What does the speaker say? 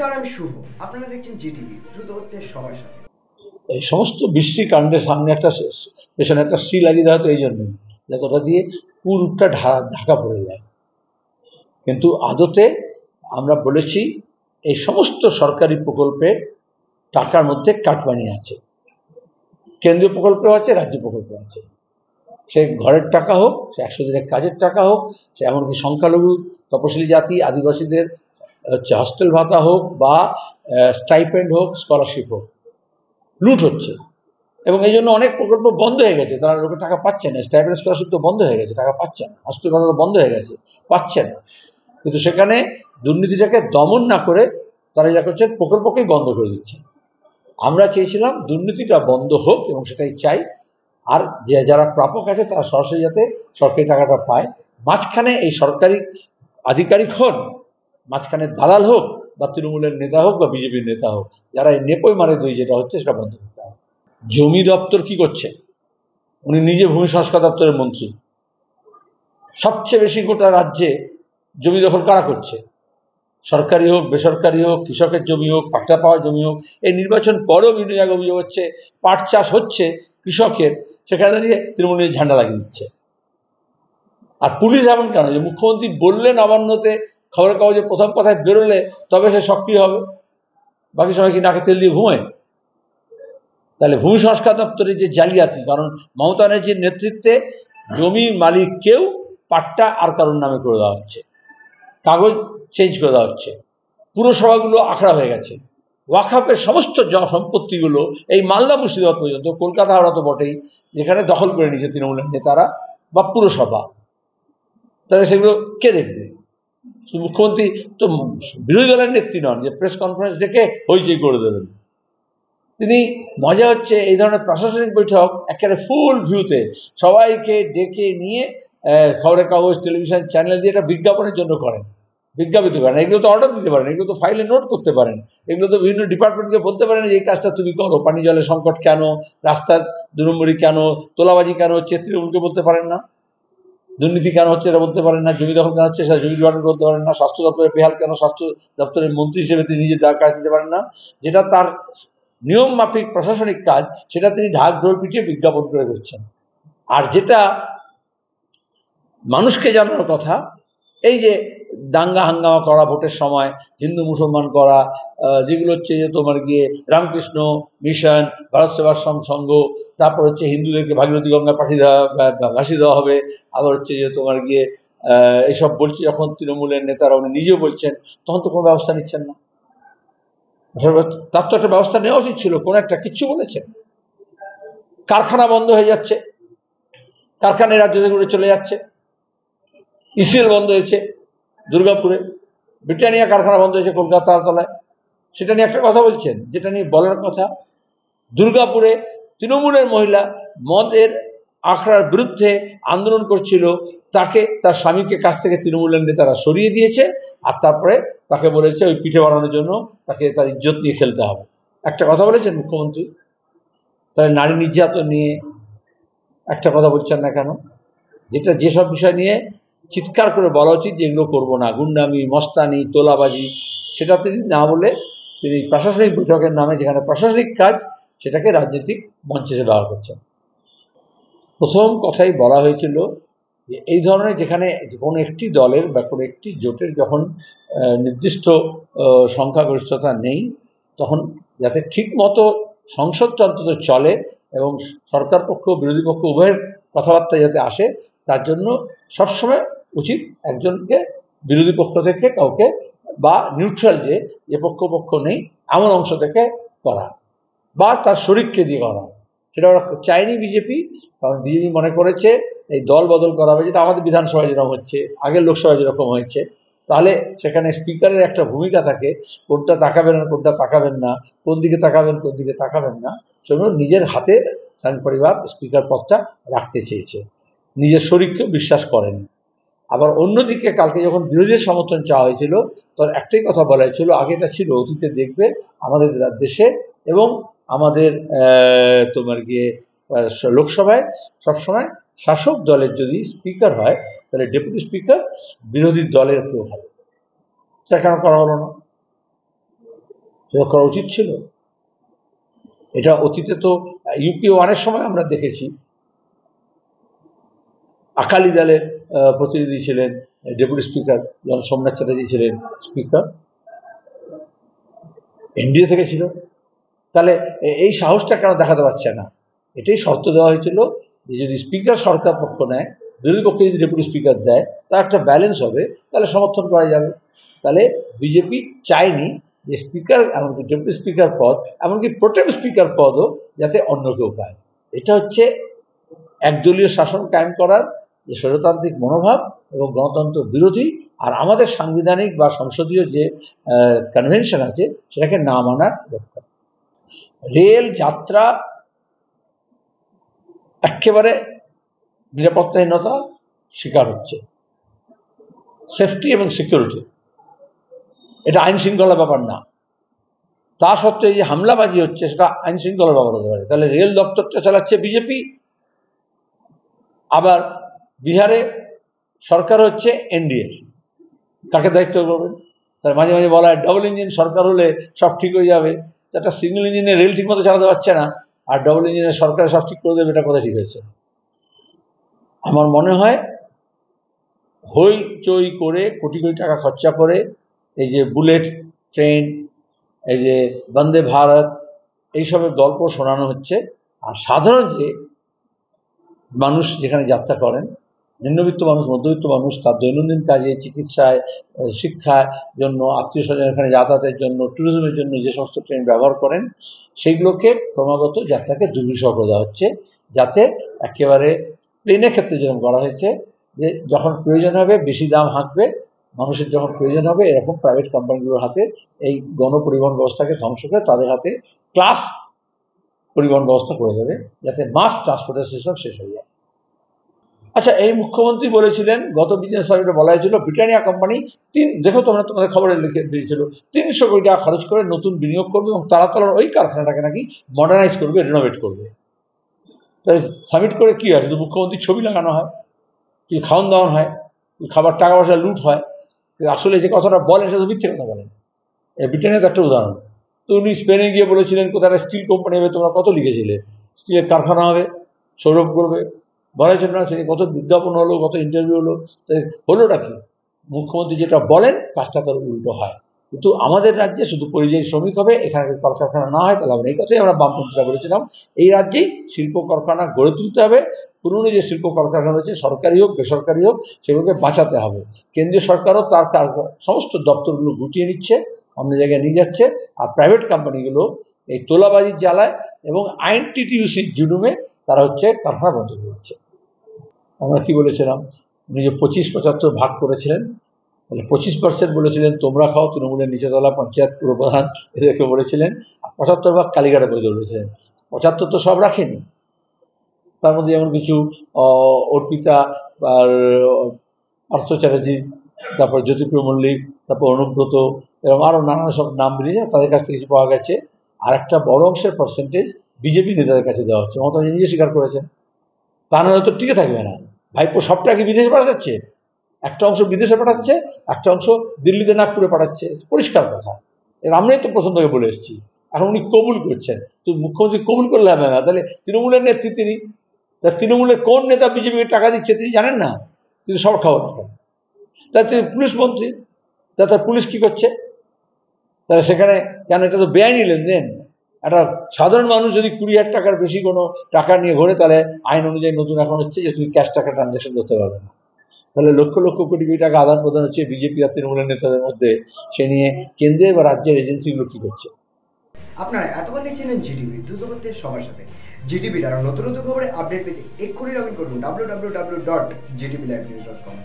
নমস্কার, আমি শুভ। আপনারা দেখছেন জিটিভি, দ্রুত হচ্ছে সবার সাথে। এই সমস্ত বৃষ্টি কাণ্ডের সামনে একটা পেছনে একটা শ্রী লাগিয়ে দেওয়া, তো এই জন্যই যাতে ওটা দিয়ে পুরোটা ঢাকা পড়ে যায়। কিন্তু আদতে আমরা বলেছি এই সমস্ত সরকারি প্রকল্পে টাকার মধ্যে কাটমানি আছে, কেন্দ্রীয় প্রকল্প আছে, রাজ্য প্রকল্প আছে। সে ঘরের টাকা হোক, সে 100 দিনের কাজের টাকা হোক, সে এমনকি সংখ্যালঘু তপশিলি জাতি আদিবাসীদের হস্টেল ভাতা হোক বা স্টাইপেন্ড হোক, স্কলারশিপ হোক, লুট হচ্ছে। এবং এই জন্য অনেক প্রকল্প বন্ধ হয়ে গেছে, তারা লোকের টাকা পাচ্ছে না। স্টাইপেন্ড স্কলারশিপ তো বন্ধ হয়ে গেছে, টাকা পাচ্ছে না। হস্টেল ভাতা বন্ধ হয়ে গেছে, পাচ্ছে না। কিন্তু সেখানে দুর্নীতিটাকে দমন না করে তারা যা করছেন প্রকল্পকেই বন্ধ করে দিচ্ছে। আমরা চেয়েছিলাম দুর্নীতিটা বন্ধ হোক এবং সেটাই চাই। আর যারা প্রাপক আছে তারা সরাসরি যাতে সরকারি টাকাটা পায়। মাঝখানে এই সরকারি আধিকারিক হন, মাঝখানে দালাল হোক, বা তৃণমূলের নেতা হোক বা বিজেপির নেতা হোক, যারা এই নেপোয় মারে দুই যেটা হচ্ছে সেটা বন্ধ করতে হবে। জমি দপ্তর কি করছে? উনি নিজে ভূমি সংস্কার দপ্তরের মন্ত্রী। সবচেয়ে বেশি গোটা রাজ্যে জমি দখল কারা করছে? সরকারি হোক, বেসরকারি হোক, কৃষকের জমি হোক, পাট্টা পাওয়া জমি হোক। এই নির্বাচন পরেও বিভিন্ন জায়গায় অভিযোগ হচ্ছে পাট চাষ হচ্ছে কৃষকের, সেখানে দাঁড়িয়ে তৃণমূলের ঝান্ডা লাগিয়ে দিচ্ছে। আর পুলিশ এমন কেন যে মুখ্যমন্ত্রী বললেন নবান্নতে, খবরের কাগজে প্রথম কথায় বেরোলে তবে সে সক্রিয় হবে, বাকি সময় কি নাকে তেল দিয়ে ঘুমায়? তাহলে ভূমি সংস্কার দপ্তরের যে জালিয়াতি, কারণ মমতা ব্যানার্জির নেতৃত্বে জমি মালিককেও পাট্টা আর কারোর নামে করে দেওয়া হচ্ছে, কাগজ চেঞ্জ করে দেওয়া হচ্ছে। পুরসভাগুলো আখড়া হয়ে গেছে। ওয়াকফের সমস্ত সম্পত্তিগুলো এই মালদা মুর্শিদাবাদ পর্যন্ত, কলকাতা হাওড়া তো বটেই, যেখানে দখল করে নিয়েছে তৃণমূলের নেতারা বা পুরসভা। তাহলে সেগুলো কে দেখবে? মুখ্যমন্ত্রী তো বিরোধী দলের নেত্রী নন যে প্রেস কনফারেন্স ডেকে হইচই করে দেবেন। তিনি মজা হচ্ছে এই ধরনের প্রশাসনিক বৈঠক একেবারে ফুল ভিউতে সবাইকে ডেকে নিয়ে খবরের কাগজ, টেলিভিশন চ্যানেল দিয়ে এটা বিজ্ঞাপনের জন্য করেন, বিজ্ঞাপিত করেন। এগুলো তো অর্ডার দিতে পারেন, এগুলো তো ফাইলে নোট করতে পারেন, এগুলো তো বিভিন্ন ডিপার্টমেন্টকে বলতে পারেন যে এই কাজটা তুমি করো। পানি জলের সংকট কেন, রাস্তার 2 নম্বরই কেন, তোলাবাজি কেন হচ্ছে, তৃণমূলকে বলতে পারেন না। দুর্নীতি কেন হচ্ছে এটা বলতে পারেন না। জমি দখল কেন হচ্ছে সেটা জমি ডিপার্টমেন্ট বলতে পারেন না। স্বাস্থ্য দপ্তরের বেহাল কেন, স্বাস্থ্য দপ্তরের মন্ত্রী হিসেবে তিনি নিজে কাজ দিতে পারেন না। যেটা তার নিয়ম মাফিক প্রশাসনিক কাজ, সেটা তিনি ঢাক ঢোল পিটিয়ে বিজ্ঞাপন করে করছেন। আর যেটা মানুষকে জানানোর কথা, এই যে দাঙ্গা হাঙ্গামা করা ভোটের সময়, হিন্দু মুসলমান করা, যেগুলো হচ্ছে যে তোমার গিয়ে রামকৃষ্ণ মিশন, ভারত সেবাশ্রম সংঘ, তারপর হচ্ছে হিন্দুদেরকে ভাগীরথী গঙ্গা পাঠিয়ে দেওয়া, ভাসিয়ে দেওয়া হবে, আবার হচ্ছে যে তোমার গিয়ে এইসব বলছে যখন তৃণমূলের নেতারা, উনি নিজেও বলছেন, তখন তো কোনো ব্যবস্থা নিচ্ছেন না। তার তো একটা ব্যবস্থা নেওয়া উচিত ছিল, কোনো একটা কিচ্ছু বলেছেন। কারখানা বন্ধ হয়ে যাচ্ছে, কারখানায় রাজ্য থেকে চলে যাচ্ছে। ইসিএল বন্ধ হয়েছে দুর্গাপুরে, ব্রিটানিয়া কারখানা বন্ধ হয়েছে কলকাতার তলায়। সেটা নিয়ে একটা কথা বলছেন, যেটা নিয়ে বলার কথা। দুর্গাপুরে তৃণমূলের মহিলা মদের আখড়ার বিরুদ্ধে আন্দোলন করছিল, তাকে তার স্বামীকে কাছ থেকে তৃণমূলের নেতারা সরিয়ে দিয়েছে। আর তারপরে তাকে বলেছে ওই পিঠে বানানোর জন্য তাকে তার ইজ্জত নিয়ে খেলতে হবে। একটা কথা বলেছেন মুখ্যমন্ত্রী? তাহলে নারী নির্যাতন নিয়ে একটা কথা বলছেন না কেন? যেটা যেসব বিষয় নিয়ে চিৎকার করে বলা উচিত যে এগুলো করবো না, গুন্ডামি, মস্তানি, তোলাবাজি, সেটা তিনি না বলে তিনি প্রশাসনিক বৈঠকের নামে, যেখানে প্রশাসনিক কাজ, সেটাকে রাজনৈতিক মঞ্চে ব্যবহার করছেন। প্রথম কথাই বলা হয়েছিল যে এই ধরনের, যেখানে কোনো একটি দলের বা কোনো একটি জোটের যখন নির্দিষ্ট সংখ্যাগরিষ্ঠতা নেই, তখন যাতে ঠিক মতো সংসদটা অন্তত চলে এবং সরকার পক্ষ বিরোধী পক্ষ উভয়ের কথাবার্তা যাতে আসে, তার জন্য সবসময় উচিত একজনকে বিরোধী পক্ষ থেকে কাউকে, বা নিউট্রাল যে পক্ষ নেই এমন অংশ থেকে করা, বা তার শরিককে দিয়ে করা। সেটা ওরা চায়নি বিজেপি, কারণ বিজেপি মনে করেছে এই দল বদল করা হবে, যেটা আমাদের বিধানসভায় যেরকম হচ্ছে, আগের লোকসভায় যেরকম হয়েছে, তাহলে সেখানে স্পিকারের একটা ভূমিকা থাকে, কোনটা তাকাবেন আর কোনটা তাকাবেন না, কোন দিকে তাকাবেন কোন দিকে তাকাবেন না, সেগুলো নিজের হাতে সান পরিবার স্পিকার পদটা রাখতে চেয়েছে, নিজের শরিককেও বিশ্বাস করেন। আবার অন্যদিকে কালকে যখন বিরোধীর সমর্থন চাওয়া হয়েছিল, তখন একটাই কথা বলা হয়েছিল, আগেটা ছিল অতীতে দেখবে আমাদের দেশে এবং আমাদের তোমার গিয়ে লোকসভায় সবসময় শাসক দলের যদি স্পিকার হয়, তাহলে ডেপুটি স্পিকার বিরোধী দলের কেউ হবে। সেটা কেন করা হলো না? সেটা করা উচিত ছিল। এটা অতীতে তো ইউপিএ 1-এর সময় আমরা দেখেছি, আকালি দলের প্রতিনিধি ছিলেন ডেপুটি স্পিকার, যখন সোমনাথ চ্যাটার্জি ছিলেন স্পিকার, এনডিএ থেকে ছিল। তাহলে এই সাহসটা কেন দেখাতে পারছে না? এটাই শর্ত দেওয়া হয়েছিল যে যদি স্পিকার সরকার পক্ষ নেয়, বিরোধী পক্ষে যদি ডেপুটি স্পিকার দেয়, তার একটা ব্যালেন্স হবে, তাহলে সমর্থন করা যাবে। তাহলে বিজেপি চায়নি যে স্পিকার, এমনকি ডেপুটি স্পিকার পদ, এমনকি প্রোটেম স্পিকার পদও যাতে অন্য কেউ পায়। এটা হচ্ছে একদলীয় শাসন কায়েম করার যে স্বৈরতান্ত্রিক মনোভাব এবং গণতন্ত্র বিরোধী, আর আমাদের সাংবিধানিক বা সংসদীয় যে কনভেনশন আছে সেটাকে না মানার দরকার। রেল যাত্রা একেবারে নিরাপত্তাহীনতা শিকার হচ্ছে, সেফটি এবং সিকিউরিটি, এটা আইন শৃঙ্খলার ব্যাপার না। তা সত্ত্বেও যে হামলাবাজি হচ্ছে সেটা আইন শৃঙ্খলার ব্যাপার হতে পারে। তাহলে রেল দপ্তরটা চালাচ্ছে বিজেপি, আবার বিহারে সরকার হচ্ছে এনডিএ, কাকে দায়িত্ব করবেন? তার মাঝে মাঝে বলা হয় ডবল ইঞ্জিন সরকার হলে সব ঠিক হয়ে যাবে। একটা সিঙ্গেল ইঞ্জিনে রেল ঠিক মতো চালাতে পারছে না, আর ডবল ইঞ্জিনের সরকার সব ঠিক করে দেবে, এটা কোথায় ঠিক হয়েছে? আমার মনে হয় হইচই করে কোটি কোটি টাকা খরচা করে এই যে বুলেট ট্রেন, এই যে বন্দে ভারত, এইসবের গল্প শোনানো হচ্ছে। আর সাধারণ যে মানুষ যেখানে যাত্রা করেন, নিম্নবিত্ত মানুষ, মধ্যবিত্ত মানুষ, তার দৈনন্দিন কাজে, চিকিৎসায়, শিক্ষার জন্য, আত্মীয় স্বজন এখানে যাতায়াতের জন্য, ট্যুরিজমের জন্য যে সমস্ত ট্রেন ব্যবহার করেন, সেইগুলোকে ক্রমাগত যাত্রাকে দুর্বিষহ করে দেওয়া হচ্ছে, যাতে একেবারে প্লেনের ক্ষেত্রে যেরকম করা হয়েছে যে যখন প্রয়োজন হবে বেশি দাম হাঁকবে, মানুষের যখন প্রয়োজন হবে এরকম প্রাইভেট কোম্পানিগুলোর হাতে এই গণপরিবহন ব্যবস্থাকে ধ্বংস করে তাদের হাতে ক্লাস পরিবহন ব্যবস্থা করে দেবে, যাতে মাস ট্রান্সপোর্টের সিস্টেম শেষ হয়ে যায়। আচ্ছা, এই মুখ্যমন্ত্রী বলেছিলেন, গত বিজনেস সার্ভেতে বলা হয়েছিল ব্রিটানিয়া কোম্পানি দেখো তোমরা তোমাদের খবরে লিখে দিয়েছিল 300 কোটি টাকা খরচ করে নতুন বিনিয়োগ করবে এবং তারাতলার ওই কারখানাটাকে নাকি মডার্নাইজ করবে, রিনোভেট করবে। তাই সাবমিট করে কী হয়? শুধু মুখ্যমন্ত্রীর ছবি লাগানো হয়, কি খাওয়ান দাওয়ান হয়, খাবার টাকা পয়সা লুট হয়। আসলে যে কথাটা বলেন সেটা তো মিথ্যে কথা বলেন। ব্রিটেনের একটা উদাহরণ। তো উনি স্পেনে গিয়ে বলেছিলেন কোথায় স্টিল কোম্পানি হবে, তোমরা কত লিখেছিলে, স্টিলের কারখানা হবে, সৌরভ করবে, বলেছেন না? সেটা কত বিজ্ঞাপন হলো, কত ইন্টারভিউ হলো, হলোটা কি? মুখ্যমন্ত্রী যেটা বলেন কাজটা তার উল্টো হয়। কিন্তু আমাদের রাজ্যে শুধু পরিযায়ী শ্রমিক হবে, এখানে কলকারখানা না হয় তাহলে হবে না। এই কথাই আমরা বামপন্থীরা বলেছিলাম। এই রাজ্যেই শিল্প কারখানা গড়ে তুলতে হবে। পুরনো যে শিল্প কলকারখানা রয়েছে, সরকারি হোক বেসরকারি হোক, সেগুলোকে বাঁচাতে হবে। কেন্দ্রীয় সরকারও তার সমস্ত দপ্তরগুলো গুটিয়ে নিচ্ছে, অন্য জায়গায় নিয়ে যাচ্ছে, আর প্রাইভেট কোম্পানিগুলো এই তোলাবাজির জ্বালায় এবং আইন টিটিউসির জুলুমে তারা হচ্ছে কারখানা বন্ধ করে দিচ্ছে। আমরা কি বলেছিলাম? উনি যে 25-75 ভাগ করেছিলেন, তাহলে 25% বলেছিলেন তোমরা খাও, তৃণমূলের নিচেতলা পঞ্চায়েত পুরপ্রধান এদেরকে বলেছিলেন, 75 ভাগ কালীঘাটে বলে ধরেছিলেন। 75 তো সব রাখেনি, তার মধ্যে যেমন কিছু অর্পিতা আর পার্থ চ্যাটার্জি, তারপর জ্যোতিপ্রিয় মল্লিক, তারপর অনুব্রত, এরকম আরও নানান সব নাম বেরিয়েছে, তাদের কাছ থেকে কিছু পাওয়া গেছে। আর একটা বড় অংশের পার্সেন্টেজ বিজেপি নেতাদের কাছে দেওয়া হচ্ছে। মমতা নিজে স্বীকার করেছেন। তা নাহলে তো টিকে থাকবে না। ভাইপো সবটাকে বিদেশে পাঠাচ্ছে, একটা অংশ বিদেশে পাঠাচ্ছে, একটা অংশ দিল্লিতে নাগপুরে পাঠাচ্ছে, পরিষ্কার কথা। এর আমরাই তো প্রথম থেকে বলে এসেছি। এখন উনি কবুল করছেন, তো মুখ্যমন্ত্রী কবুল করলে হবে না। তাহলে তৃণমূলের নেত্রী তিনি, তৃণমূলের কোন নেতা বিজেপিকে টাকা দিচ্ছে তিনি জানেন না? তিনি সব খবর রাখেন। তাই তিনি পুলিশ মন্ত্রী, তার পুলিশ কি করছে? তাহলে সেখানে কেন? এটা তো বেআইনি লেনদেন। একটা সাধারণ মানুষ যদি 20,000 টাকার বেশি কোনো টাকা নিয়ে ঘোরে, তাহলে আইন অনুযায়ী নতুন এখন হচ্ছে যে তুমি ক্যাশ টাকা ট্রানজ্যাকশন করতে পারবে না। তাহলে লক্ষ লক্ষ কোটি কোটি টাকা আদান প্রদান হচ্ছে বিজেপি আর তৃণমূলের নেতাদের মধ্যে। সে নিয়ে কেন্দ্রের বা রাজ্যের এজেন্সিগুলো কী করছে? আপনারা এতক্ষণ দেখছিলেন জিটিভি, দ্রুত করতে সবার সাথে। জিটিভির আরও নতুন নতুন খবরে আপডেট পেতে এক্ষুনি লগ ইন করুন www.gtblivenews.com।